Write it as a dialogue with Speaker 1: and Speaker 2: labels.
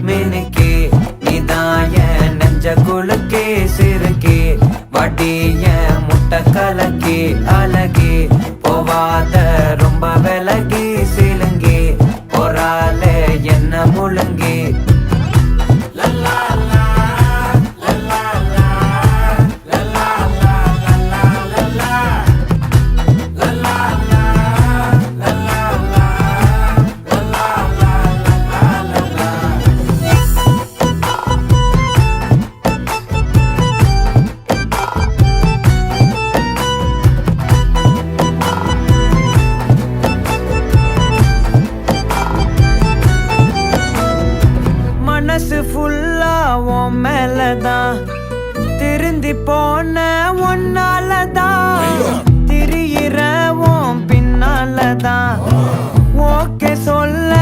Speaker 1: மினுக்கே நீதாய நெஞ்ச குலுக்கே சிறுக்கே வடிய முட்டை கலக்கே அழகே போவாத ரொம்ப விலகி சிலுங்கி பொறால என்ன முழுங்கி மனசு ஃபுல்லா உன் மேலதான் திருந்தி போன ஒன்னாலதான் திரியிற உன் பின்னாலதான் ஓகே சொல்ல